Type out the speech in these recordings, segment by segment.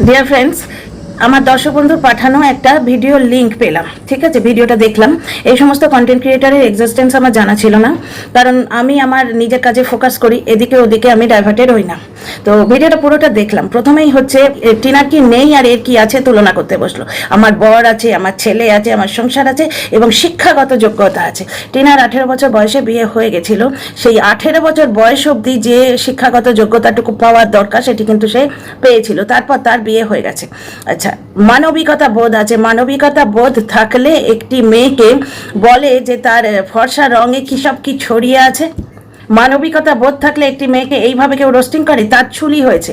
Dear friends, আমার দর্শক বন্ধুর পাঠানো একটা ভিডিও লিঙ্ক পেলাম। ঠিক আছে, ভিডিওটা দেখলাম। এই সমস্ত কন্টেন্ট ক্রিয়েটারের এক্সিস্টেন্স আমার জানা ছিল না, কারণ আমি আমার নিজের কাজে ফোকাস করি, এদিকে ওদিকে আমি ডাইভার্টেড হই না। তো ভিডিওটা পুরোটা দেখলাম। প্রথমেই হচ্ছে টিনার কি নেই আর এর কি আছে তুলনা করতে বসলো। আমার বর আছে, আমার ছেলে আছে, আমার সংসার আছে এবং শিক্ষাগত যোগ্যতা আছে। টিনার 18 বছর বয়সে বিয়ে হয়ে গেছিল। সেই 18 বছর বয়স অবধি যে শিক্ষাগত যোগ্যতাটুকু পাওয়ার দরকার সেটি কিন্তু সে পেয়েছিল। তারপর তার বিয়ে হয়ে গেছে। আচ্ছা, মানবিকতা বোধ আছে। মানবিকতা বোধ থাকলে একটি মেয়েকে বলে যে তার ফর্সা রঙে কি সব কি ছড়িয়ে আছে। মানবিকতা বোধ থাকলে একটি মেয়েকে এইভাবে কেউ রোস্টিং করে? তার ছুলি হয়েছে,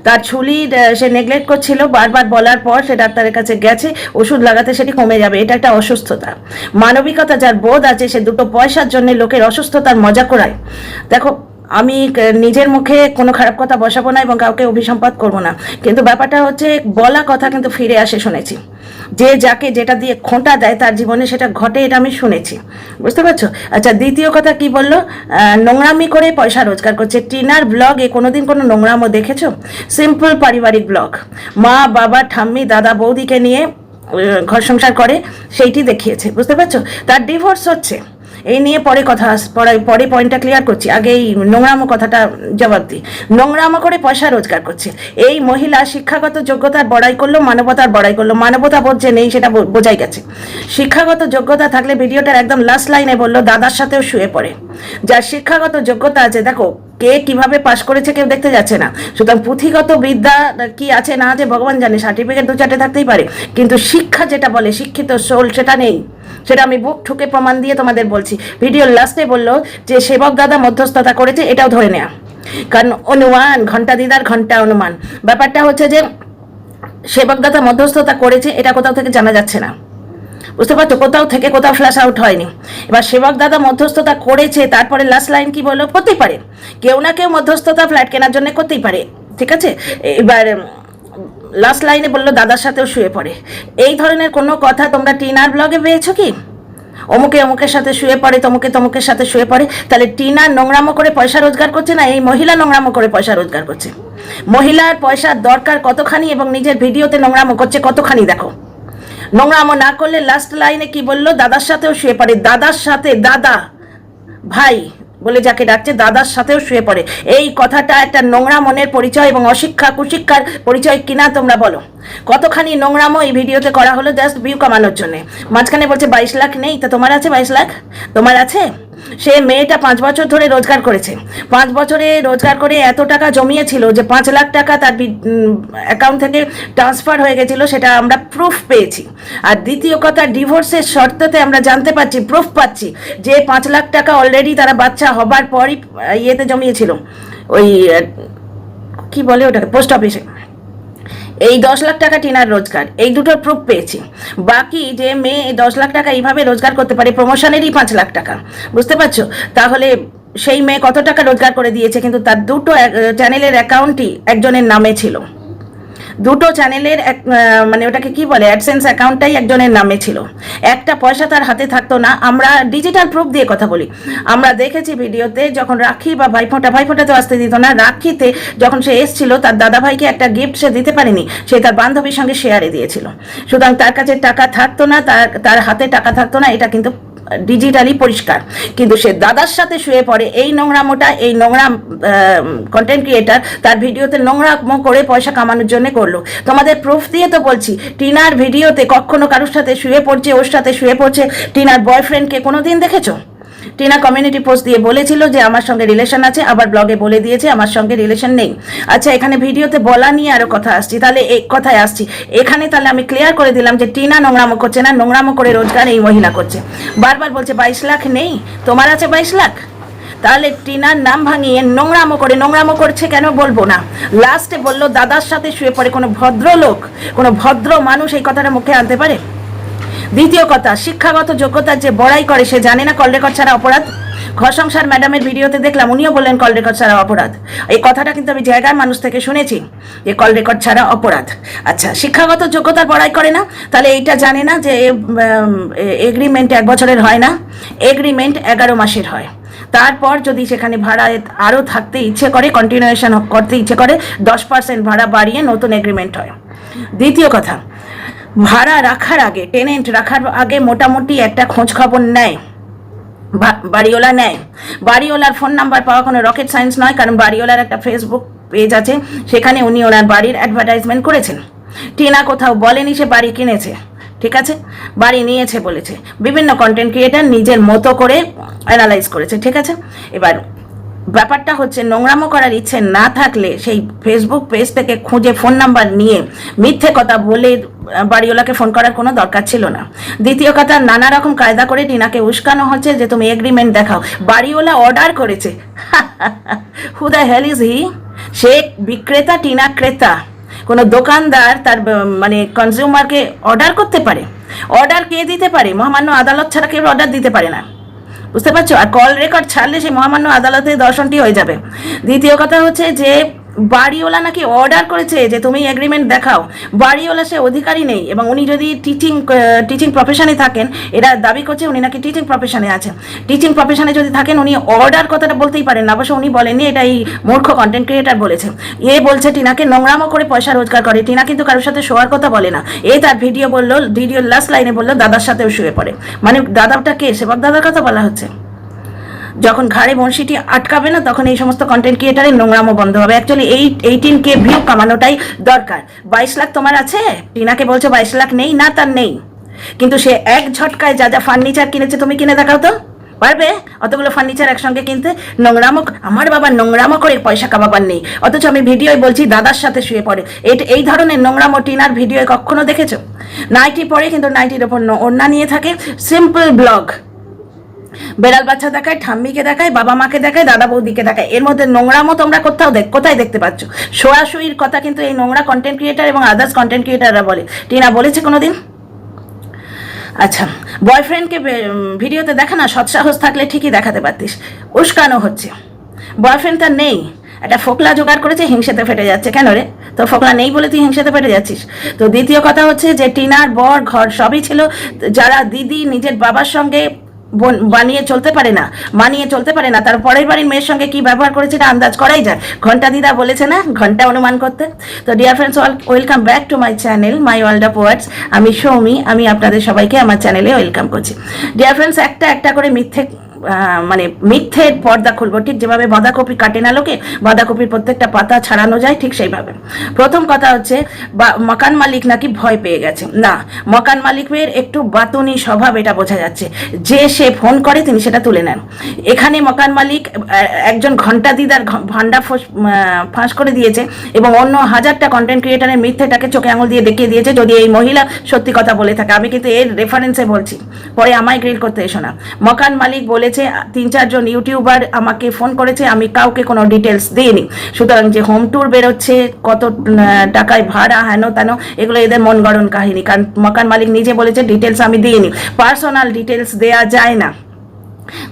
তার ছুলির সে নেগলেক্ট করছিল, বারবার বলার পর সে ডাক্তারের কাছে গেছে, ওষুধ লাগাতে সেটি কমে যাবে। এটা একটা অসুস্থতা। মানবিকতা যার বোধ আছে সে দুটো পয়সার জন্য লোকের অসুস্থতার মজা করায়। দেখো, আমি নিজের মুখে কোনো খারাপ কথা বসাবো না এবং কাউকে অভিসম্পাদ করবো না, কিন্তু ব্যাপারটা হচ্ছে বলা কথা কিন্তু ফিরে আসে, শুনেছি। যে যাকে যেটা দিয়ে খোঁটা দেয় তার জীবনে সেটা ঘটে, এটা আমি শুনেছি। বুঝতে পারছো? আচ্ছা, দ্বিতীয় কথা কি বললো? নোংরামি করে পয়সা রোজগার করছে। টিনার ব্লগে কোনোদিন কোনো নোংরামও দেখেছো? সিম্পল পারিবারিক ব্লগ, মা বাবা ঠাম্মি দাদা বৌদিকে নিয়ে ঘর সংসার করে, সেইটি দেখিয়েছে। বুঝতে পারছো? তার ডিভোর্স হচ্ছে, এই নিয়ে পরে কথা পরে পয়েন্টটা ক্লিয়ার করছি। আগে এই নোংরামো কথাটা জবাব দিই। নোংরামো করে পয়সা রোজগার করছে এই মহিলা। শিক্ষাগত যোগ্যতার বড়াই করলো, মানবতার বড়াই করলো। মানবতা বোধ যে নেই সেটা বোঝাই গেছে। শিক্ষাগত যোগ্যতা থাকলে ভিডিওটার একদম লাস্ট লাইনে বললো দাদার সাথেও শুয়ে পড়ে। যার শিক্ষাগত যোগ্যতা আছে, দেখো কে কিভাবে পাশ করেছে কেউ দেখতে যাচ্ছে না। সুতরাং পুঁথিগত বিদ্যা কি আছে না আছে ভগবান জানে, সার্টিফিকেট 2-4টে থাকতেই পারে, কিন্তু শিক্ষা যেটা বলে শিক্ষিত সোল সেটা নেই। সেটা আমি বুক ঠুকে প্রমাণ দিয়ে তোমাদের বলছি। ভিডিওর লাস্টে বললো যে সেবক দাদা মধ্যস্থতা করেছে, এটাও ধরে নেওয়া, কারণ অনুমান ঘন্টা দিদার ঘন্টা অনুমান। ব্যাপারটা হচ্ছে যে সেবক দাদা মধ্যস্থতা করেছে, এটা কোথাও থেকে জানা যাচ্ছে না। বুঝতে পারছো? কোথাও থেকে কোথাও ফ্ল্যাশ আউট হয়নি। এবার সেবক দাদা মধ্যস্থতা করেছে, তারপরে লাস্ট লাইন কি বললো? করতেই পারে কেউ না কেউ মধ্যস্থতা ফ্ল্যাট কেনার জন্য করতেই পারে, ঠিক আছে। এবার লাস্ট লাইনে বললো দাদার সাথেও শুয়ে পড়ে। এই ধরনের কোনো কথা তোমরা টিনার ব্লগে পেয়েছো কি? অমুকে অমুকের সাথে শুয়ে পড়ে, তমুকের সাথে শুয়ে পড়ে। তাহলে টিনা নোংরামো করে পয়সা রোজগার করছে না এই মহিলা নোংরামো করে পয়সা রোজগার করছে? মহিলার পয়সার দরকার কতখানি এবং নিজের ভিডিওতে নোংরামো করছে কতখানি দেখো। নোংরামো না করলে লাস্ট লাইনে কি বললো? দাদার সাথেও শুয়ে পড়ে। দাদার সাথে, দাদা ভাই বলে যাকে ডাকছে, দাদার সাথেও শুয়ে পড়ে। এই কথাটা একটা নোংরা মনের পরিচয় এবং অশিক্ষা কুশিক্ষার পরিচয় কিনা তোমরা বলো? কতখানি নোংরামো এই ভিডিওতে করা হলো জাস্ট ভিউ কামানোর জন্য। মাঝখানে বলছে 22 লাখ নেই, তা তোমার আছে 22 লাখ? তোমার আছে? সে মেয়েটা 5 বছর ধরে রোজগার করেছে। 5 বছরে রোজগার করে এত টাকা জমিয়েছিল যে 5 লাখ টাকা তার অ্যাকাউন্ট থেকে ট্রান্সফার হয়ে গেছিল, সেটা আমরা প্রুফ পেয়েছি। আর দ্বিতীয় কথা, ডিভোর্সের শর্ততে আমরা জানতে পারছি, প্রুফ পাচ্ছি যে 5 লাখ টাকা অলরেডি তারা বাচ্চা হবার পরই ইয়েতে জমিয়েছিল, ওই কি বলে ওটাকে, পোস্ট অফিসে। এই 10 লাখ টাকা টিনার রোজগার, এই দুটোর প্রুফ পেয়েছি। বাকি যে মেয়ে 10 লাখ টাকা এইভাবে রোজগার করতে পারে, প্রমোশনেরই 5 লাখ টাকা। বুঝতে পারছো? তাহলে সেই মেয়ে কত টাকা রোজগার করে দিয়েছে, কিন্তু তার দুটো চ্যানেলের অ্যাকাউন্টই একজনের নামে ছিল। দুটো চ্যানেলের মানে ওটাকে কি বলে, অ্যাডসেন্স অ্যাকাউন্টটাই একজনের নামে ছিল। একটা পয়সা তার হাতে থাকতো না। আমরা ডিজিটাল প্রুফ দিয়ে কথা বলি। আমরা দেখেছি ভিডিওতে যখন রাখি বা ভাইফোঁটা তো আসতে দিত না, রাখিতে যখন সে এসেছিল তার দাদা ভাইকে একটা গিফট সে দিতে পারেনি, সে তার বান্ধবীর সঙ্গে শেয়ারে দিয়েছিল। সুতরাং তার কাছে টাকা থাকতো না, তার হাতে টাকা থাকতো না, এটা কিন্তু ডিজিটালি পরিষ্কার। কিন্তু সে দাদার সাথে শুয়ে পড়ে। এই নোংরামোটা এই নোংরা কন্টেন্ট ক্রিয়েটার তার ভিডিওতে নোংরামো করে পয়সা কামানোর জন্য করলো। তোমাদের প্রুফ দিয়ে তো বলছি। টিনার ভিডিওতে কখনো কারোর সাথে শুয়ে পড়ছে, ওর সাথে শুয়ে পড়ছে। টিনার বয়ফ্রেন্ডকে কোনোদিন দেখেছো? টিনা কমিউনিটি পোস্ট দিয়ে বলেছিল যে আমার সঙ্গে রিলেশন আছে, আবার ব্লগে বলে দিয়েছে আমার সঙ্গে রিলেশন নেই। আচ্ছা, এখানে ভিডিওতে বলা নিয়ে আরো কথা আসছি, তাহলে এই কথায় আসছি। এখানে তাহলে আমি ক্লিয়ার করে দিলাম যে টিনা নোংরামো করছে না, নোংরামো করে রোজগার এই মহিলা করছে। বারবার বলছে 22 লাখ নেই, তোমার আছে 22 লাখ? তাহলে টিনার নাম ভাঙিয়ে নোংরামো করছে কেন বলবো না। লাস্টে বললো দাদার সাথে শুয়ে পড়ে। কোনো ভদ্রলোক, কোনো ভদ্র মানুষ এই কথাটা মুখে আনতে পারে? দ্বিতীয় কথা, শিক্ষাগত যোগ্যতার যে বড়াই করে সে জানে না কল রেকর্ড ছাড়া অপরাধ। ঘর সংসার ম্যাডামের ভিডিওতে দেখলাম, উনিও বললেন কল রেকর্ড ছাড়া অপরাধ। এই কথাটা কিন্তু আমি জায়গার মানুষ থেকে শুনেছি যে কল রেকর্ড ছাড়া অপরাধ। আচ্ছা, শিক্ষাগত যোগ্যতার বড়াই করে না, তাহলে এইটা জানে না যে এগ্রিমেন্ট 1 বছরের হয় না, এগ্রিমেন্ট 11 মাসের হয়। তারপর যদি সেখানে ভাড়া আরও থাকতে ইচ্ছে করে, কন্টিনিউয়েশন করতে ইচ্ছে করে, 10% ভাড়া বাড়িয়ে নতুন এগ্রিমেন্ট হয়। দ্বিতীয় কথা, ভাড়া রাখার আগে, টেনেন্ট রাখার আগে মোটামুটি একটা খোঁজ খবর নেয়, বাড়িওয়ালা নেয়। বাড়িওয়ালার ফোন নাম্বার পাওয়া কোনো রকেট সায়েন্স নয়, কারণ বাড়িওয়ালার একটা ফেসবুক পেজ আছে, সেখানে উনি ওনার বাড়ির অ্যাডভার্টাইজমেন্ট করেছেন। টিনা কোথাও বলেনি সে বাড়ি কিনেছে, ঠিক আছে, বাড়ি নিয়েছে বলেছে। বিভিন্ন কন্টেন্ট ক্রিয়েটার নিজের মতো করে অ্যানালাইজ করেছে, ঠিক আছে। এবার ব্যাপারটা হচ্ছে, নোংরামো করার ইচ্ছে না থাকলে সেই ফেসবুক পেজ থেকে খুঁজে ফোন নাম্বার নিয়ে মিথ্যে কথা বলে বাড়িওয়ালাকে ফোন করার কোনো দরকার ছিল না। দ্বিতীয় কথা, নানা রকম কায়দা করে টিনাকে উস্কানো হচ্ছে যে তুমি এগ্রিমেন্ট দেখাও। বাড়িওয়ালা অর্ডার করেছে। Who the hell is he? সে বিক্রেতা, টিনা ক্রেতা। কোনো দোকানদার তার মানে কনজিউমারকে অর্ডার করতে পারে? অর্ডার কে দিতে পারে? মহামান্য আদালত ছাড়া কেউ অর্ডার দিতে পারে না, বুঝতে পারছো? আর কল রেকর্ড ছাড়লে সেই মহামান্য আদালতের দর্শনটি হয়ে যাবে। দ্বিতীয় কথা হচ্ছে যে বাড়িওয়ালা নাকি অর্ডার করেছে যে তুমি এগ্রিমেন্ট দেখাও। বাড়িওয়ালা সে অধিকারী নেই, এবং উনি যদি টিচিং প্রফেশনে থাকেন, এরা দাবি করছে উনি নাকি টিচিং প্রফেশনে আছেন। টিচিং প্রফেশনে যদি থাকেন উনি অর্ডার কথাটা বলতেই পারেন না, অবশ্য উনি বলেননি, এটা এই মূর্খ কন্টেন্ট ক্রিয়েটার বলেছে। এ বলছে টিনাকে নোংরামো করে পয়সা রোজগার করে। টিনা কিন্তু কারোর সাথে শোয়ার কথা বলে না। এ তার ভিডিওর লাস্ট লাইনে বললো দাদার সাথেও শুয়ে পড়ে। মানে দাদাটা কে? সেবক দাদার কথা বলা হচ্ছে। যখন ঘাড়ে বংশীটি আটকাবে না, তখন এই সমস্ত কন্টেন্ট ক্রিয়েটারের নোংরামো বন্ধ হবে। অ্যাকচুয়ালি 18K ভিউ কামানোটাই দরকার। 22 লাখ তোমার আছে, টিনাকে বলছো 22 লাখ নেই, না তার নেই, কিন্তু সে এক ঝটকায় যা যা ফার্নিচার কিনেছে তুমি কিনে দেখাও তো, পারবে অতগুলো ফার্নিচার একসঙ্গে কিনতে? নোংরামো, আমার বাবা নোংরামো করে পয়সা কামাবার নেই, অথচ আমি ভিডিওয় বলছি দাদার সাথে শুয়ে পড়ে। এই ধরনের নোংরামো টিনার ভিডিওয় কখনো দেখেছো? নাইটি পরে, কিন্তু নাইটির ওপর ওড়না নিয়ে থাকে, সিম্পল ব্লগ, বেড়াল বাচ্চা দেখায়, ঠাম্মিকে দেখায়, বাবা মাকে দেখায়, দাদা বৌদিকে দেখায়। এর মধ্যে নোংরামো তোমরা কোথায় দেখতে পাচ্ছ? শোয়াশুয়ির কথা কিন্তু এই নোংরা কন্টেন্ট ক্রিয়েটার এবং আদার্স কন্টেন্ট ক্রিয়েটাররা বলে। টিনা বলেছে কোনোদিন? আচ্ছা, বয়ফ্রেন্ডকে ভিডিওতে দেখা না, সৎসাহস থাকলে ঠিকই দেখাতে পারতিস। উস্কানো হচ্ছে, বয়ফ্রেন্ড তার নেই, একটা ফোকলা জোগাড় করেছে, হিংসেতে ফেটে যাচ্ছে। কেন রে? তো ফোকলা নেই বলে তুই হিংসেতে ফেটে যাচ্ছিস? তো দ্বিতীয় কথা হচ্ছে যে টিনার বর ঘর সবই ছিল, যারা দিদি নিজের বাবার সঙ্গে মানিয়ে চলতে পারে না, তার পরের বাড়ির মেয়ের সঙ্গে কি ব্যবহার করেছে এটা আন্দাজ করাই যায়। ঘন্টা দিদা বলেছে না, ঘন্টা অনুমান করতে। তো dear friends, welcome back to my channel, my world of words. আমি সৌমি, আমি আপনাদের সবাইকে আমার চ্যানেলে ওয়েলকাম করছি। ডিয়ার ফ্রেন্ডস, একটা করে মিথ্যের পর্দা খুলবো, ঠিক যেভাবে বাঁধাকপি কাটে না লোকে, বাঁধাকপির প্রত্যেকটা পাতা ছাড়ানো যায়, ঠিক সেইভাবে। প্রথম কথা হচ্ছে, মকান মালিক নাকি ভয় পেয়ে গেছে। না, মকান মালিকের একটু বাতুনি স্বভাব, এটা বোঝা যাচ্ছে। যে সে ফোন করে তিনি সেটা তুলে নেন। এখানে মকান মালিক একজন ঘন্টা দিদার ভান্ডা ফাঁস করে দিয়েছে, এবং অন্য হাজারটা কন্টেন্ট ক্রিয়েটারের মিথ্যেটাকে চোখে আঙুল দিয়ে দেখিয়ে দিয়েছে, যদি এই মহিলা সত্যি কথা বলে থাকে। আমি কিন্তু এর রেফারেন্সে বলছি, পরে আমায় গ্রিল করতে এসো না। মকান মালিক বলেছে 3-4 জন ইউটিউবার আমাকে ফোন করেছে, আমি কাউকে কোনো ডিটেলস দিইনি। সুতরাং যে হোম ট্যুর বেরোচ্ছে, কত টাকায় ভাড়া, হেন তেন, এগুলো এদের মন গড়ন কাহিনী। কারণ মকান মালিক নিজে বলেছে ডিটেলস আমি দিইনি। পার্সোনাল ডিটেলস দেয়া যায় না।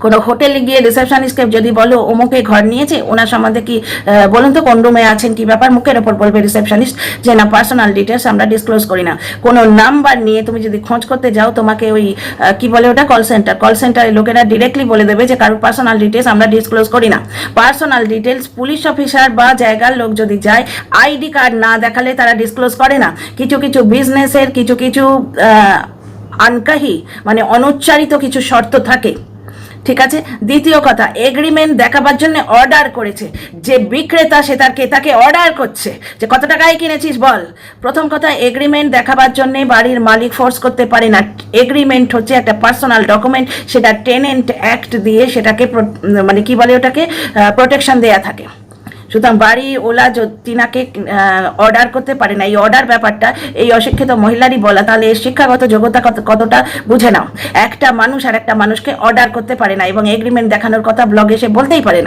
কোনো হোটেলে গিয়ে রিসেপশনিস্টকে যদি বলো অমুকে ঘর নিয়েছে, ওনার সম্বন্ধে কি বলুন তো, কোন রুমে আছেন, কি ব্যাপার, মুখের ওপর বলবে রিসেপশনিস্ট যে না, পার্সোনাল ডিটেলস আমরা ডিসক্লোজ করি না। কোনো নাম্বার নিয়ে তুমি যদি খোঁজ করতে যাও, তোমাকে ওই কি বলে ওটা, কল সেন্টারের লোকেরা ডিরেক্টলি বলে দেবে যে কারোর পার্সোনাল ডিটেলস আমরা ডিসক্লোজ করি না। পার্সোনাল ডিটেলস পুলিশ অফিসার বা জায়গার লোক যদি যায়, আইডি কার্ড না দেখালে তারা ডিসক্লোজ করে না। কিছু বিজনেসের কিছু আনকাহি, মানে অনুচ্চারিত কিছু শর্ত থাকে, ঠিক আছে। দ্বিতীয় কথা, এগ্রিমেন্ট দেখাবার জন্য অর্ডার করেছে। যে বিক্রেতা সে তার ক্রেতাকে অর্ডার করছে যে কত টাকায় কিনেছিস বল। প্রথম কথা, এগ্রিমেন্ট দেখাবার জন্য বাড়ির মালিক ফোর্স করতে পারে না। এগ্রিমেন্ট হচ্ছে একটা পার্সোনাল ডকুমেন্ট, সেটা টেনেন্ট অ্যাক্ট দিয়ে সেটাকে মানে কি বলে ওটাকে, প্রোটেকশন দেয়া থাকে। সুতরাং বাড়ি ওলা টিনাকে অর্ডার করতে পারে না। এই অর্ডার ব্যাপারটা এই অশিক্ষিত মহিলারই বলা, তাহলে এর শিক্ষাগত যোগ্যতা কতটা বুঝে নাও। একটা মানুষ আর একটা মানুষকে অর্ডার করতে পারে না, এবং এগ্রিমেন্ট দেখানোর কথা ব্লগে সে বলতেই পারে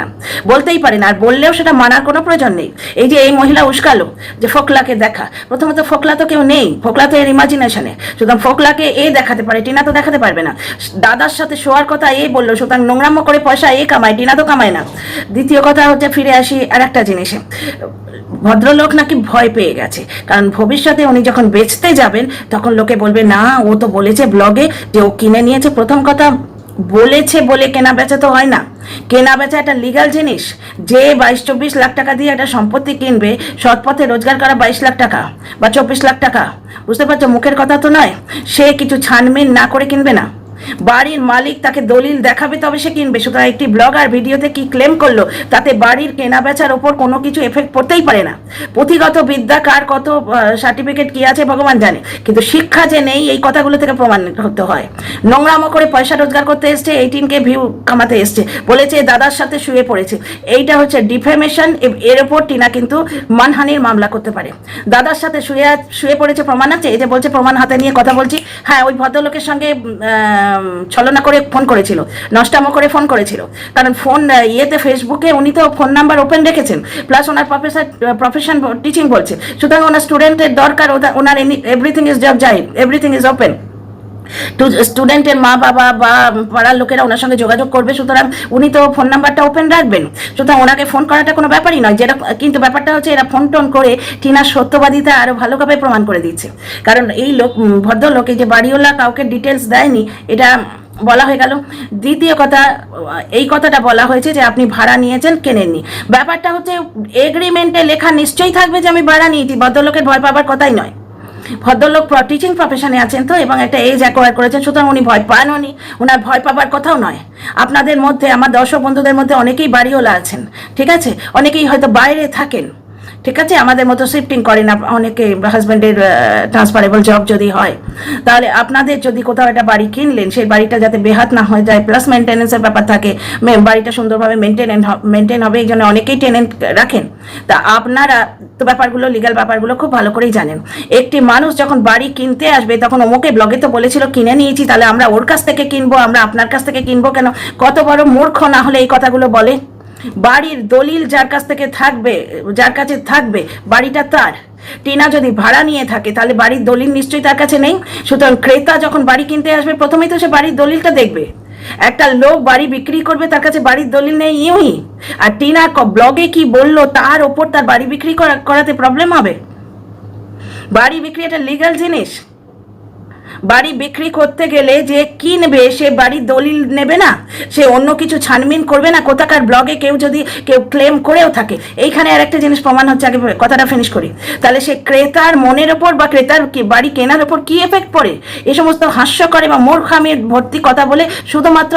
না, আর বললেও সেটা মানার কোনো প্রয়োজন নেই। এই যে এই মহিলা উস্কালো যে ফোকলাকে দেখা, প্রথমত ফোকলা তো কেউ নেই, ফোকলা তো এর ইমাজিনেশনে। সুতরাং ফোকলাকে এ দেখাতে পারে, টিনা তো দেখাতে পারবে না। দাদার সাথে শোয়ার কথা এ বললো, সুতরাং নোংরামো করে পয়সা এ কামায়, টিনা তো কামায় না। দ্বিতীয় কথা হচ্ছে, ফিরে আসি আর একটা জিনিসে, ভদ্রলোক নাকি ভয় পেয়ে গেছে, কারণ ভবিষ্যতে উনি যখন বেচতে যাবেন তখন লোকে বলবে না, ও তো বলেছে ব্লগে যে ও কিনে নিয়েছে। প্রথম কথা, বলেছে বলে কেনা বেচা তো হয় না। কেনা বেচা একটা লিগাল জিনিস। যে 22-24 লাখ টাকা দিয়ে একটা সম্পত্তি কিনবে, সৎ পথে রোজগার করা 22 লাখ টাকা বা 24 লাখ টাকা, বুঝতে পারছো, মুখের কথা তো নয়। সে কিছু ছানবিন না করে কিনবে না। বাড়ির মালিক তাকে দলিল দেখাবে তবে সে কিনবে। সুতরাং একটি ব্লগার ভিডিওতে কি ক্লেম করলো তাতে বাড়ির কেনা বেচার ওপর কোনো কিছু এফেক্ট পড়তেই পারে না। পুঁথিগত বিদ্যা কার কত সার্টিফিকেট কি আছে ভগবান জানে, কিন্তু শিক্ষা যে নেই এই কথাগুলো থেকে প্রমাণ হতে হয়। নোংরামো করে পয়সা রোজগার করতে এসছে, 18K ভিউ কামাতে এসছে, বলেছে দাদার সাথে শুয়ে পড়েছে। এইটা হচ্ছে ডিফেমেশন। এর ওপর টিনা কিন্তু মানহানির মামলা করতে পারে। দাদার সাথে শুয়ে পড়েছে প্রমাণ আছে। এই যে বলছে প্রমাণ হাতে নিয়ে কথা বলছি, হ্যাঁ ওই ভদ্রলোকের সঙ্গে ছলনা করে ফোন করেছিল, নষ্টামো করে ফোন করেছিল। কারণ ফোন ফেসবুকে উনি তো ফোন নাম্বার ওপেন রেখেছেন, প্লাস ওনার প্রফেশন টিচিং বলছে। সুতরাং ওনার স্টুডেন্টের দরকার, ওনার এভরিথিং ইজ জব জাহির, এভরিথিং ইজ ওপেন। স্টুডেন্টের মা বাবা বা পাড়ার লোকেরা ওনার সঙ্গে যোগাযোগ করবে, সুতরাং উনি তো ফোন নাম্বারটা ওপেন রাখবেন। সুতরাং ওনাকে ফোন করাটা কোনো ব্যাপারই নয়। যেটা কিন্তু ব্যাপারটা হচ্ছে এরা ফোন টোন করে টিনার সত্যবাদিতা আরও ভালোভাবে প্রমাণ করে দিচ্ছে। কারণ এই ভদ্রলোক এই যে বাড়িওয়ালা কাউকে ডিটেলস দেয়নি, এটা বলা হয়ে গেল। দ্বিতীয় কথা, এই কথাটা বলা হয়েছে যে আপনি ভাড়া নিয়েছেন, কেনেননি। ব্যাপারটা হচ্ছে এগ্রিমেন্টে লেখা নিশ্চয়ই থাকবে যে আমি ভাড়া নিয়েছি। ভদ্রলোকের ভয় পাবার কথাই নয়। ভদ্রলোক টিচিং প্রফেশনে আছেন তো, এবং একটা এজ অ্যাকোয়ার করেছেন, সুতরাং উনি ভয় পান, উনি ওনার ভয় পাবার কথাও নয়। আপনাদের মধ্যে, আমার দর্শক বন্ধুদের মধ্যে অনেকেই বাড়িওয়ালা আছেন, ঠিক আছে, অনেকেই হয়তো বাইরে থাকেন, ঠিক আছে, আমাদের মতো শিফটিং করেন অনেকে, হাজব্যান্ডের ট্রান্সফারেবল জব যদি হয়, তাহলে আপনাদের যদি কোথাও একটা বাড়ি কিনলেন, সেই বাড়িটা যাতে বেহাত না হয়ে যায়, প্লাস মেনটেন্যান্সের ব্যাপার থাকে, বাড়িটা সুন্দরভাবে মেনটেন হবে, এই জন্য অনেকেই টেনেন্ট রাখেন। তা আপনারা তো ব্যাপারগুলো, লিগাল ব্যাপারগুলো খুব ভালো করেই জানেন। একটি মানুষ যখন বাড়ি কিনতে আসবে, তখন অমুকে ব্লগে তো বলেছিল কিনে নিয়েছি, তাহলে আমরা ওর কাছ থেকে কিনবো, আমরা আপনার কাছ থেকে কিনবো কেন? কত বড় মূর্খ না হলে এই কথাগুলো বলে? বাড়ির দলিল যার কাছ থেকে থাকবে, যার কাছে থাকবে, বাড়িটা তার। টিনা যদি ভাড়া নিয়ে থাকে তাহলে বাড়ির দলিল নিশ্চয়ই তার কাছে নেই। সুতরাং ক্রেতা যখন বাড়ি কিনতে আসবে, প্রথমেই তো সে বাড়ির দলিলটা দেখবে। একটা লোক বাড়ি বিক্রি করবে, তার কাছে বাড়ির দলিল নেই, ইউই। আর টিনা ব্লগে কি বললো তার ওপর তার বাড়ি বিক্রি করাতে প্রবলেম হবে? বাড়ি বিক্রি একটা লিগ্যাল জিনিস। বাড়ি বিক্রি করতে গেলে যে কিনবে সে বাড়ির দলিল নেবে না, সে অন্য কিছু ছানবিন করবে না। কোথাকার ব্লগে কেউ ক্লেম করেও থাকে। এইখানে আর একটা জিনিস প্রমাণ হচ্ছে, আগে কথাটা ফিনিশ করি। তাহলে সে ক্রেতার মনের ওপর বা ক্রেতার বাড়ি কেনার ওপর কি এফেক্ট পড়ে? এই সমস্ত হাস্যকর এবং মূর্খামির ভর্তি কথা বলে শুধুমাত্র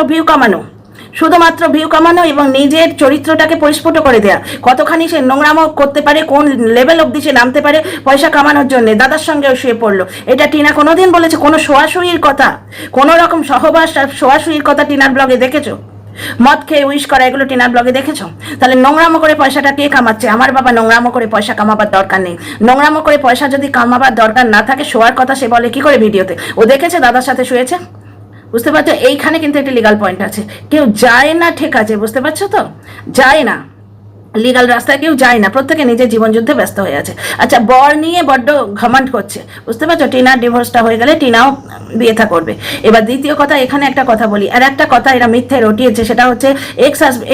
ভিউ কামানো এবং নিজের চরিত্রটাকে পরিস্ফুট করে দেয়া। কতখানি সে নোংরামো করতে পারে, কোন লেভেল অব্দি সে নামতে পারে পয়সা কামানোর জন্য। দাদার সঙ্গেও শুয়ে পড়লো, এটা টিনা কোনোদিন বলেছে? কোনো শোয়াশুয়ির কথা, কোনো রকম সহবাস আর শোয়াশুয়ির কথা টিনার ব্লগে দেখেছো? মদ খেয়ে উইশ করা, এগুলো টিনার ব্লগে দেখেছো? তাহলে নোংরামো করে পয়সাটা কে কামাচ্ছে? আমার বাবা নোংরামো করে পয়সা কামাবার দরকার নেই। নোংরামো করে পয়সা যদি কামাবার দরকার না থাকে, শোয়ার কথা সে বলে কি করে ভিডিওতে? ও দেখেছে দাদার সাথে শুয়েছে, বুঝতে পারছো? এইখানে কিন্তু একটা লিগাল পয়েন্ট আছে। কেউ যায় না, ঠিক আছে, বুঝতে পারছো তো? যায় না, লিগাল রাস্তায় কেউ যায় না, প্রত্যেকে নিজের জীবন যুদ্ধে ব্যস্ত হয়ে আছে। আচ্ছা, বর নিয়ে বড্ড ঘমান্ড করছে, বুঝতে পারছো? টিনার ডিভোর্সটা হয়ে গেলে টিনাও বিয়ে থা করবে। এবার দ্বিতীয় কথা, এখানে একটা কথা বলি, আর একটা কথা এরা মিথ্যে রটিয়েছে, সেটা হচ্ছে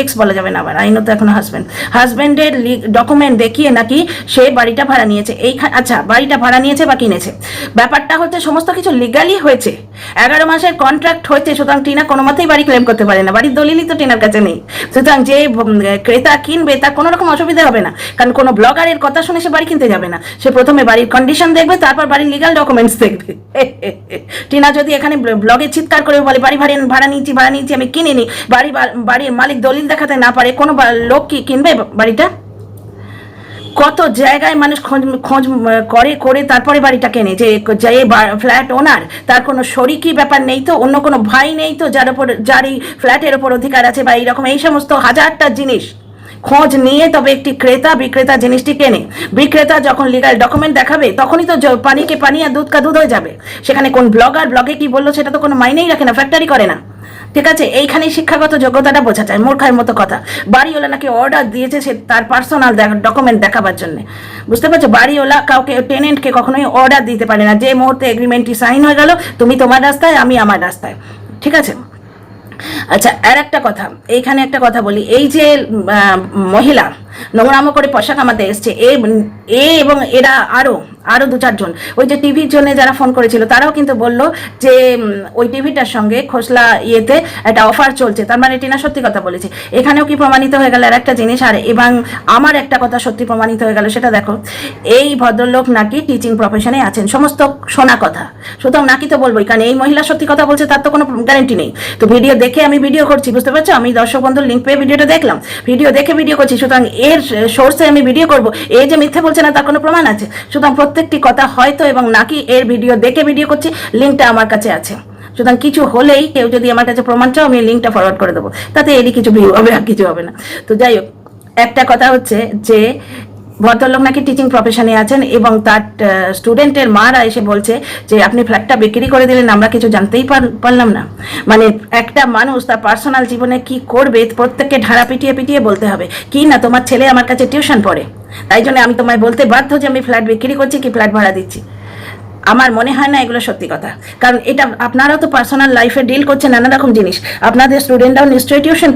এক্স বলা যাবে না আবার, আইনত এখন হাজব্যান্ডের ডকুমেন্ট দেখিয়ে নাকি সে বাড়িটা ভাড়া নিয়েছে। আচ্ছা, বাড়িটা ভাড়া নিয়েছে বা কিনেছে, ব্যাপারটা হচ্ছে সমস্ত কিছু লিগালি হয়েছে, 11 মাসের কন্ট্রাক্ট হয়েছে। সুতরাং টিনা কোনো মতেই বাড়ি ক্লেম করতে পারে না, বাড়ির দলিলই তো টিনার কাছে নেই। সুতরাং যে ক্রেতা কিনবে তার কোনো রকম অসুবিধা হবে না, কারণ কোনো ব্লগারের কথা শুনে সে বাড়ি কিনতে যাবে না। সে প্রথমে বাড়ির কন্ডিশন দেখবে, তারপর বাড়ির লিগাল ডকুমেন্টস দেখবে। টিনা যদি এখানে ব্লগে চিৎকার করে বলে বাড়ি ভাড়া নিয়েছি, আমি কিনিনি, বাড়ির মালিক দলিল দেখাতে না পারে, কোনো লোক কি কিনবে বাড়িটা? কত জায়গায় মানুষ খোঁজ করে তারপরে বাড়িটা কেনে, যে ফ্ল্যাট ওনার, তার কোনো শরিকি ব্যাপার নেই তো, অন্য কোনো ভাই নেই তো যার এই ফ্ল্যাটের ওপর অধিকার আছে, বা এইরকম এই সমস্ত হাজারটা জিনিস খোঁজ নিয়ে তবে একটি বিক্রেতা জিনিসটি কেনে। বিক্রেতা যখন লিগাল ডকুমেন্ট দেখাবে, তখনই তো পানিকে পানি আর দুধ কা দুধ হয়ে যাবে। সেখানে কোন ব্লগে কি বললো সেটা তো কোনো মাইনেই রাখে না, ফ্যাক্টরি করে না, ঠিক আছে? এইখানে শিক্ষাগত যোগ্যতাটা বোঝা যায়। মূর্খার মতো কথা। বাড়িওয়ালা নাকি অর্ডার দিয়েছে সে তার পার্সোনাল ডকুমেন্ট দেখাবার জন্য, বুঝতে পারছো? বাড়িওয়ালা কাউকে, টেনেন্টকে কখনোই অর্ডার দিতে পারে না। যে মুহূর্তে এগ্রিমেন্টটি সাইন হয়ে গেল, তুমি তোমার রাস্তায়, আমি আমার রাস্তায়, ঠিক আছে? আচ্ছা, আর একটা কথা, এইখানে একটা কথা বলি, এই যে মহিলা নোংরামো করে পয়সা কামাতে এসছে, এবং এরা আরও 2-4 জন ওই যে টিভির জন্য যারা ফোন করেছিল তারাও কিন্তু বললো যে ওই টিভিটার সঙ্গে খোসলা ইয়েতে একটা অফার চলছে, তার মানে টিনা সত্যি কথা বলেছে। এখানেও কি প্রমাণিত হয়ে গেল আর একটা জিনিস, আর এবং আমার একটা কথা সত্যি প্রমাণিত হয়ে গেল, সেটা দেখো এই ভদ্রলোক নাকি টিচিং প্রফেশনে আছেন, সমস্ত শোনা কথা, সুতরাং নাকি তো বলবোই, কারণ এই মহিলা সত্যি কথা বলছে তার তো কোনো গ্যারেন্টি নেই। তো ভিডিও দেখে আমি ভিডিও করছি, বুঝতে পারছো, আমি দর্শক বন্ধুর লিঙ্ক পেয়ে ভিডিওটা দেখলাম, ভিডিও দেখে ভিডিও করছি, সুতরাং এর সোর্সে আমি ভিডিও করব, এই যে মিথ্যে বলছে না তার কোনো প্রমাণ আছে। সুতরাং প্রত্যেকটি কথা হয়তো এবং নাকি এর ভিডিও দেখে ভিডিও করছি, লিঙ্কটা আমার কাছে আছে। সুতরাং কিছু হলেই কেউ যদি আমার কাছে প্রমাণ চাও আমি লিঙ্কটা ফরওয়ার্ড করে দেবো, তাতে এরই কিছু ভিউ হবে আর কিছু হবে না। তো যাই হোক, একটা কথা হচ্ছে যে ভদ্রলোক নাকি টিচিং প্রফেশনে আছেন এবং তার স্টুডেন্টের মারা এসে বলছে যে আপনি ফ্ল্যাটটা বিক্রি করে দিলেন, আমরা কিছু জানতেই পারলাম না। মানে একটা মানুষ তার পার্সোনাল জীবনে কি করবে প্রত্যেককে ঢাড়া পিটিয়ে পিটিয়ে বলতে হবে কি না, তোমার ছেলে আমার কাছে টিউশন পড়ে, তাই জন্য আমি তোমায় বলতে বাধ্য যে আমি ফ্ল্যাট বিক্রি করছি কি ফ্ল্যাট ভাড়া দিচ্ছি। আমার মনে হয় না এগুলো সত্যি কথা, কারণ এটা আপনারাও তো পার্সোনাল লাইফে ডিল করছেন নানা রকম জিনিস, আপনাদের স্টুডেন্টরাও নিশ্চয়ই টিউশন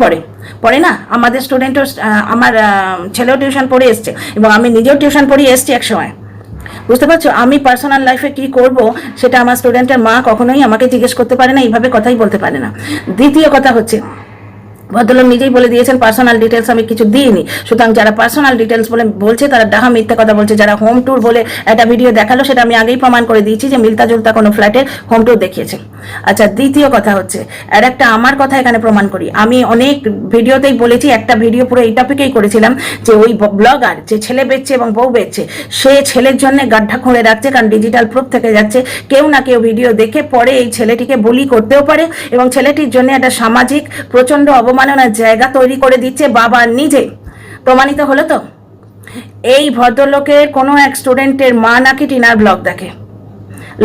পড়ে না, আমাদের স্টুডেন্টও, আমার ছেলেও টিউশন পড়ে এসছে এবং আমি নিজেও টিউশন পড়িয়ে এসছি এক সময়, বুঝতে পারছো। আমি পার্সোনাল লাইফে কি করব সেটা আমার স্টুডেন্টের মা কখনোই আমাকে জিজ্ঞেস করতে পারে না, এইভাবে কথাই বলতে পারে না। দ্বিতীয় কথা হচ্ছে ভদ্রলোক নিজেই বলে দিয়েছেন পার্সোনাল ডিটেলস আমি কিছু দিইনি, সুতরাং যারা পার্সোনাল ডিটেলস বলে বলছে তারা ডাহা মিথ্যা কথা বলছে। যারা হোম ট্যুর বলে একটা ভিডিও দেখালো সেটা আমি আগেই প্রমাণ করে দিয়েছি যে মিলতা জুলতা কোনো ফ্ল্যাটের হোম ট্যুর দেখিয়েছে। আচ্ছা, দ্বিতীয় কথা হচ্ছে আর একটা আমার কথা এখানে প্রমাণ করি, আমি অনেক ভিডিওতেই বলেছি, একটা ভিডিও পুরো এই টপিকেই করেছিলাম যে ওই ব্লগার যে ছেলে বেচছে এবং বউ বেচছে, সে ছেলের জন্য গাড্ডা খুঁড়ে রাখছে, কারণ ডিজিটাল প্রুফ থেকে যাচ্ছে কেউ না কেউ ভিডিও দেখে পরে এই ছেলেটিকে বুলি করতেও পারে এবং ছেলেটির জন্য একটা সামাজিক প্রচণ্ড অবমাননার জায়গা তৈরি করে দিচ্ছে বাবা নিজে। প্রমাণিত হলো তো, এই ভদ্রলোকের কোনো এক স্টুডেন্টের মা নাকি টিনার ব্লগ দেখে,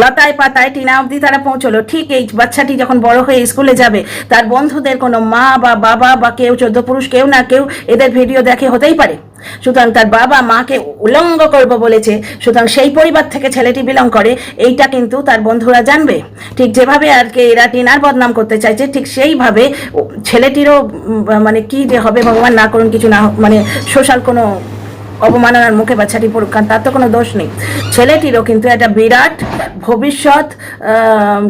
লতায় পাতায় টিনা অবধি তারা পৌঁছলো। ঠিক এই বাচ্চাটি যখন বড় হয়ে স্কুলে যাবে তার বন্ধুদের কোনো মা বা বাবা বা কেউ 14 পুরুষ কেউ না কেউ এদের ভিডিও দেখে হতেই পারে, সুতরাং তার বাবা মাকে উলঙ্গ করবো বলেছে, সুতরাং সেই পরিবার থেকে ছেলেটি বিলং করে, এইটা কিন্তু তার বন্ধুরা জানবে। ঠিক যেভাবে আর কি এরা টিনার বদনাম করতে চাইছে, ঠিক সেইভাবে ছেলেটিরও মানে কি যে হবে ভগবান না করুন, কিছু না মানে সোশ্যাল কোনো অবমাননার মুখে বাচ্চাটি পড়ুক, কারণ তার তো কোনো দোষ নেই। ছেলেটিরও কিন্তু একটা বিরাট ভবিষ্যৎ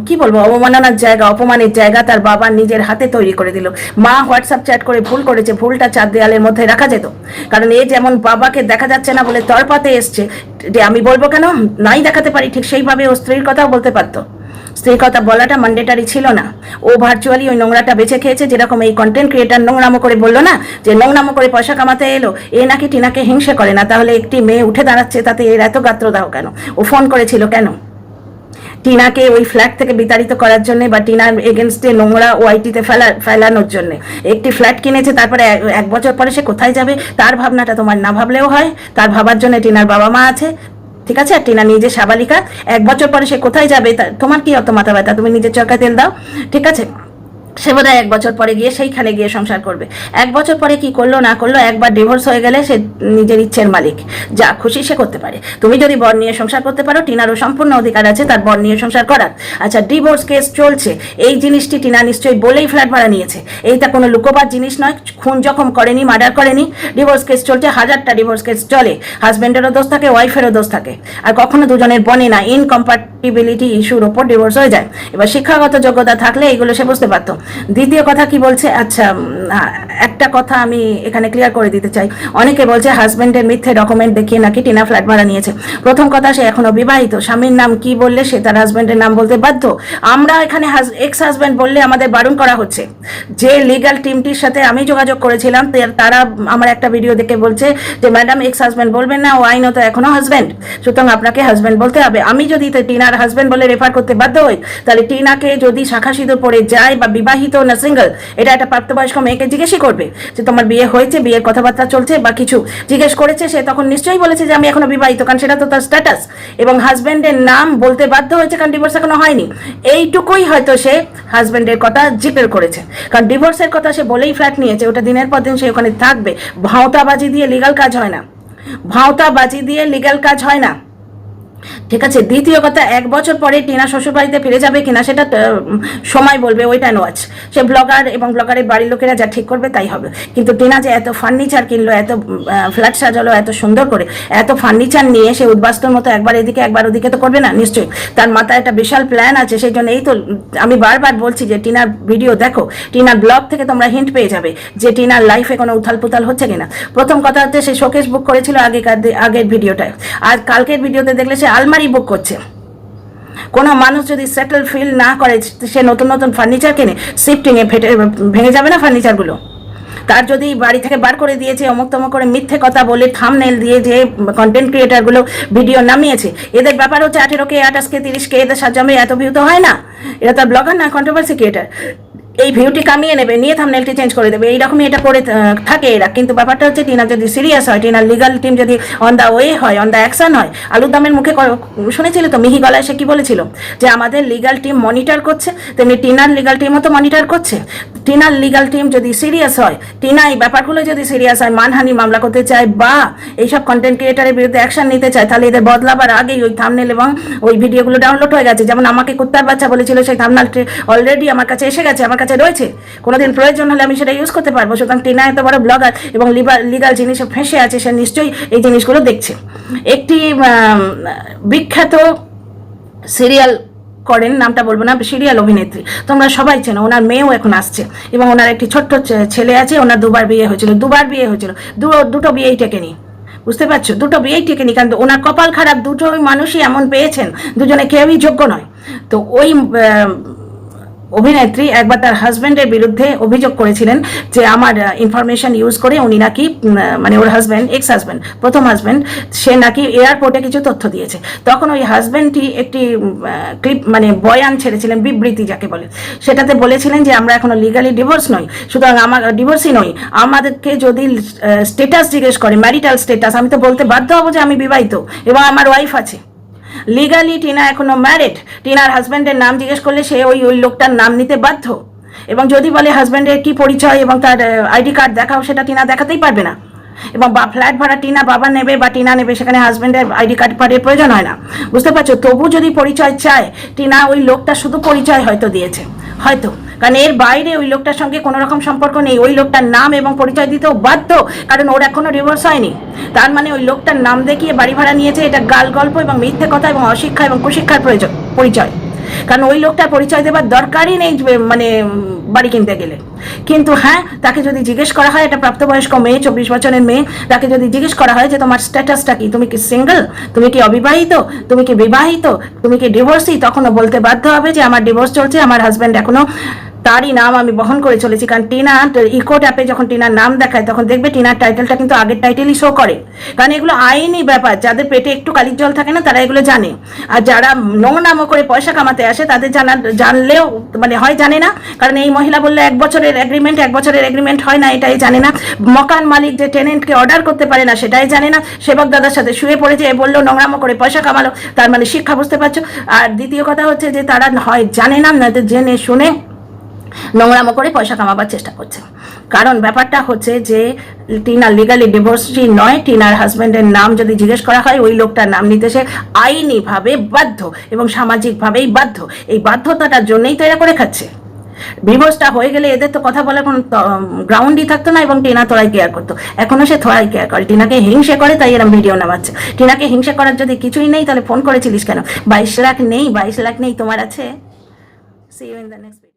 কি বলবো অবমাননার জায়গা, অপমানের জায়গা তার বাবা নিজের হাতে তৈরি করে দিল। মা হোয়াটসঅ্যাপ চ্যাট করে ভুল করেছে, ভুলটা 4 দেয়ালের মধ্যে রাখা যেত, কারণ এ যেমন বাবাকে দেখা যাচ্ছে না বলে তরপাতে এসছে, যে আমি বলবো কেন নাই দেখাতে পারি, ঠিক সেইভাবে ও স্ত্রীর কথাও বলতে পারতো, স্ত্রীর কথা বলাটা ম্যান্ডেটারি ছিল না। ও ভার্চুয়ালি ওই নোংরাটা বেছে খেয়েছে, যেরকম এই কন্টেন্ট ক্রিয়েটার নোংরামো করে বললো না যে নোংরামো করে পয়সা কামাতে এলো, এ নাকি টিনাকে হিংসে করে না, তাহলে একটি মেয়ে উঠে দাঁড়াচ্ছে তাতে এর এত গাত্রদাহ কেন? ও ফোন করেছিল কেন? টিনাকে ওই ফ্ল্যাট থেকে বিতাড়িত করার জন্য বা টিনার এগেনস্টে নোংরা ওআইটিতে ফেলানোর জন্য। একটি ফ্ল্যাট কিনেছে, তারপরে 1 বছর পরে সে কোথায় যাবে তার ভাবনাটা তোমার না ভাবলেও হয়, তার ভাবার জন্য টিনার বাবা মা আছে, ঠিক আছে। আর টিনা নিজে সাবালিকা, 1 বছর পরে সে কোথায় যাবে তোমার কি অত মাথা ব্যথা? তুমি নিজের চরকায় তেল দাও, ঠিক আছে। সে বোধহয় 1 বছর পরে গিয়ে সেইখানে গিয়ে সংসার করবে। 1 বছর পরে কি করলো না করলো, একবার ডিভোর্স হয়ে গেলে সে নিজের ইচ্ছের মালিক, যা খুশি সে করতে পারে। তুমি যদি বর নিয়ে সংসার করতে পারো, টিনারও সম্পূর্ণ অধিকার আছে তার বর নিয়ে সংসার করার। আচ্ছা, ডিভোর্স কেস চলছে, এই জিনিসটি টিনা নিশ্চয়ই বলেই ফ্ল্যাট ভাড়া নিয়েছে, এইটা কোনো লুকোবার জিনিস নয়, খুন জখম করেনি, মার্ডার করেনি। ডিভোর্স কেস চলছে, 1000টা ডিভোর্স কেস চলে, হাজব্যান্ডেরও দোষ থাকে, ওয়াইফেরও দোষ থাকে, আর কখনো দুজনের বনে না, ইনকম্প্যাটিবিলিটি ইস্যুর ওপর ডিভোর্স হয়ে যায়। এবার শিক্ষাগত যোগ্যতা থাকলে এগুলো সে বুঝতে পারতো। দ্বিতীয় কথা কি বলছে, আচ্ছা একটা কথা আমি এখানে ক্লিয়ার করে দিতে চাই, অনেকে বলছে হাজব্যান্ডের মিথ্যে ডকুমেন্ট দেখিয়ে নাকি টিনা ফ্ল্যাট ভাড়া নিয়েছে। প্রথম কথা, সে এখনো বিবাহিত, স্বামীর নাম কি বললে সে তার হাজব্যান্ডের নাম বলতে বাধ্য। আমরা এখানে এক্স হাজব্যান্ড বললে আমাদের বারণ করা হচ্ছে। যে লিগ্যাল টিমটির সাথে আমি যোগাযোগ করেছিলাম তারা আমার একটা ভিডিও দেখে বলছে যে ম্যাডাম এক্স হাজব্যান্ড বলবেন না, ও আইনত এখনো হাজব্যান্ড, সুতরাং আপনাকে হাজব্যান্ড বলতে হবে। আমি যদি টিনার হাজব্যান্ড বলে রেফার করতে বাধ্য হই, তাহলে টিনাকে যদি শাখা সিঁদুর পরে যায় বা বিবাহিত না সিঙ্গেল, এটা একটা প্রাপ্তবয়স্ক মেয়েকে জিজ্ঞেসই করবে যে তোমার বিয়ে হয়েছে, বিয়ের কথাবার্তা চলছে বা কিছু জিজ্ঞেস করেছে, সে তখন নিশ্চয়ই বলেছে যে আমি এখনো বিবাহিত, কারণ সেটা তো তার স্ট্যাটাস, এবং হাজব্যান্ডের নাম বলতে বাধ্য হয়েছে কারণ ডিভোর্স এখনো হয়নি। এইটুকুই হয়তো সে হাজব্যান্ডের কথা জিজ্ঞেস করেছে, কারণ ডিভোর্সের কথা সে বলেই ফ্ল্যাট নিয়েছে, ওটা দিনের পর দিন সে ওখানে থাকবে। ভাঁওতাবাজি দিয়ে লিগাল কাজ হয় না, ভাঁওতাবাজি দিয়ে লিগাল কাজ হয় না, ঠিক আছে। দ্বিতীয় কথা, 1 বছর পরে টিনা শ্বশুরবাড়িতে ফিরে যাবে কিনা সেটা সময় বলবে, ওইটা ওয়াচ। সে ব্লগার এবং ব্লগারের বাড়ির লোকেরা যা ঠিক করবে তাই হবে। কিন্তু টিনা যে এত ফার্নিচার কিনলো, এত ফ্ল্যাট সাজালো এত সুন্দর করে, এত ফার্নিচার নিয়ে সে উদ্বাস্তুর মতো একবার এদিকে একবার ওদিকে তো করবে না নিশ্চয়ই। তার মাথায় একটা বিশাল প্ল্যান আছে। সেই জন্য এই তো আমি বারবার বলছি যে টিনার ভিডিও দেখো, টিনার ব্লগ থেকে তোমরা হিন্ট পেয়ে যাবে যে টিনার লাইফে কোনো উথাল পুথাল হচ্ছে কিনা। প্রথম কথা হচ্ছে সে শোকেস বুক করেছিল আগের ভিডিওটায়, আর কালকের ভিডিওতে দেখলে সে আলমারি বুক করছে। কোনো মানুষ যদি সেটেল ফিল না করে, সে নতুন নতুন ফার্নিচার কেনে, শিফটিংয়ে ভেঙে যাবে না ফার্নিচারগুলো? তার যদি বাড়ি থেকে বার করে দিয়েছে অমুক তমুক করে মিথ্যে কথা বলে থাম্বনেল দিয়ে যে কন্টেন্ট ক্রিয়েটারগুলো ভিডিও নামিয়েছে, এদের ব্যাপার হচ্ছে 18K 28K 30K, এদের সাজামে এত ভিউ তো হয় না। এরা তার ব্লগার না, কন্ট্রোভার্সি ক্রিয়েটার। এই ভিউটি কামিয়ে নেবে, নিয়ে থাম্বনেলটি চেঞ্জ করে দেবে, এইরকমই এটা করে থাকে এরা। কিন্তু ব্যাপারটা হচ্ছে টিনা যদি সিরিয়াস হয়, টিনার লিগাল টিম যদি অন দ্য ওয়ে হয়, অন দ্য অ্যাকশন হয়। আলুর দামের মুখে শুনেছিলে তো মিহি গলায় সে কি বলেছিল, যে আমাদের লিগাল টিম মনিটর করছে, তেমনি টিনার লিগাল টিমও তো মনিটর করছে। টিনার লিগাল টিম যদি সিরিয়াস হয়, টিনা এই ব্যাপারগুলো যদি সিরিয়াস হয়, মানহানি মামলা করতে চায় বা এইসব কন্টেন্ট ক্রিয়েটারের বিরুদ্ধে অ্যাকশন নিতে চায়, তাহলে এদের বদলাবার আগেই ওই থাম্বনেল এবং ওই ভিডিওগুলো ডাউনলোড হয়ে গেছে। যেমন আমাকে কুত্তার বাচ্চা বলেছিল, সেই থাম্বনেলটি অলরেডি আমার কাছে এসে গেছে, আমার কাছে রয়েছে। কোনোদিন প্রয়োজন হলে আমি সেটা ইউজ করতে পারবো। সুতরাং টিনা এত বড় ব্লগার এবং লিগাল জিনিসে ফেঁসে আছে, সে নিশ্চয়ই এই জিনিসগুলো দেখছে। একটি বিখ্যাত সিরিয়াল করেন, নামটা বলবো না, সিরিয়াল অভিনেত্রী, তোমরা সবাই চেনো, ওনার মেয়েও এখন আসছে এবং ওনার একটি ছোট্ট ছেলে আছে। ওনার দুবার বিয়ে হয়েছিল, দুটো বিয়েই টেকেনি। বুঝতে পারছো, দুটো বিয়েই টেকেনি, কারণ ওনার কপাল খারাপ, দুটো মানুষই এমন পেয়েছেন, দুজনে কেউই যোগ্য নয়। তো ওই অভিনেত্রী একবার তার হাজব্যান্ডের বিরুদ্ধে অভিযোগ করেছিলেন যে আমার ইনফরমেশন ইউজ করে উনি নাকি, মানে ওর হাজব্যান্ড, এক্স হাজব্যান্ড, প্রথম হাজব্যান্ড, সে নাকি এয়ারপোর্টে কিছু তথ্য দিয়েছে। তখন ওই হাজব্যান্ডটি একটি ক্লিপ, মানে বয়ান ছেড়েছিলেন, বিবৃতি যাকে বলে, সেটাতে বলেছিলেন যে আমরা এখনো লিগালি ডিভোর্স নই, সুতরাং আমার ডিভোর্সই নই, আমাদেরকে যদি স্টেটাস জিজ্ঞেস করে, ম্যারিটাল স্টেটাস, আমি তো বলতে বাধ্য হবো যে আমি বিবাহিত এবং আমার ওয়াইফ আছে। লিগালি টিনা এখনো ম্যারিড। টিনার হাজব্যান্ডের নাম জিজ্ঞেস করলে সে ওই লোকটার নাম নিতে বাধ্য, এবং যদি বলে হাজব্যান্ডের কি পরিচয় এবং তার আইডি কার্ড দেখাও, সেটা টিনা দেখাতেই পারবে না। এবং ফ্ল্যাট ভাড়া টিনা বাবা নেবে বা টিনা নেবে, সেখানে হাজব্যান্ডের আইডি কার্ড ফার্ডের প্রয়োজন হয় না। বুঝতে পারছো? তবু যদি পরিচয় চায়, টিনা ওই লোকটা শুধু পরিচয় হয়তো দিয়েছে, হয়তো, কারণ এর বাইরে ওই লোকটার সঙ্গে কোনো রকম সম্পর্ক নেই। ওই লোকটার নাম এবং পরিচয় দিতেও বাধ্য, কারণ ওর এখনো ডিভোর্স হয়নি। তার মানে ওই লোকটার নাম দেখিয়ে বাড়ি ভাড়া নিয়েছে, এটা গাল গল্প এবং মিথ্যে কথা এবং অশিক্ষা এবং কুশিক্ষার পরিচয়। কারণ ওই লোকটার পরিচয় দেবার দরকারই নেই, মানে বাড়ি কিনতে গেলে। কিন্তু হ্যাঁ, তাকে যদি জিজ্ঞেস করা হয়, এটা প্রাপ্তবয়স্ক মেয়ে, 24 বছরের মেয়ে, তাকে যদি জিজ্ঞেস করা হয় যে তোমার স্ট্যাটাসটা কি, তুমি কি সিঙ্গেল, তুমি কি অবিবাহিত, তুমি কি বিবাহিত, তুমি কি ডিভোর্সি, তখনও বলতে বাধ্য হবে যে আমার ডিভোর্স চলছে, আমার হাজব্যান্ড এখনো, তারই নাম আমি বহন করে চলেছি। কারণ টিনা ইকো অ্যাপে যখন টিনার নাম দেখায়, তখন দেখবে টিনার টাইটেলটা কিন্তু আগের টাইটেলই শো করে। কারণ এগুলো আইনি ব্যাপার, যাদের পেটে একটু কালির জল থাকে না, তারা এগুলো জানে। আর যারা নোংনামো করে পয়সা কামাতে আসে, তাদের জানলেও মানে হয় জানে না। কারণ এই মহিলা বললে 1 বছরের এগ্রিমেন্ট হয় না, এটাই জানে না। মকান মালিক যে টেনেন্টকে অর্ডার করতে পারে না, সেটাই জানে না। সেবক দাদার সাথে শুয়ে পড়েছে, এ বললো নোংরামো করে পয়সা কামালো, তার মানে শিক্ষা, বুঝতে পারছো? আর দ্বিতীয় কথা হচ্ছে যে তারা হয় জানে না, নয়তো জেনে শুনে নোংরামো করে পয়সা কামাবার চেষ্টা করছে। কারণ ব্যাপারটা হচ্ছে যে টিনা লিগালি ডিভোর্সি নয়। টিনার হাজব্যান্ডের নাম যদি জিজ্ঞেস করা হয়, ওই লোকটার নাম নিতে সে আইনিভাবে বাধ্য এবং সামাজিকভাবেই বাধ্য। এই বাধ্যতাটার জন্যই তো এরা করে খাচ্ছে। ডিভোর্সটা হয়ে গেলে এদের তো কথা বলার কোনো গ্রাউন্ডই থাকতো না, এবং টিনা থোড়াই কেয়ার করতো। এখনো সে থোড়াই কেয়ার করে, টিনাকে হিংসে করে, তাই এরকম ভিডিও নামাচ্ছে। টিনাকে হিংসে করার যদি কিছুই নেই, তাহলে ফোন করেছিলিস কেন? 22 লাখ নেই, 22 লাখ নেই, তোমার আছে। See you in the next video.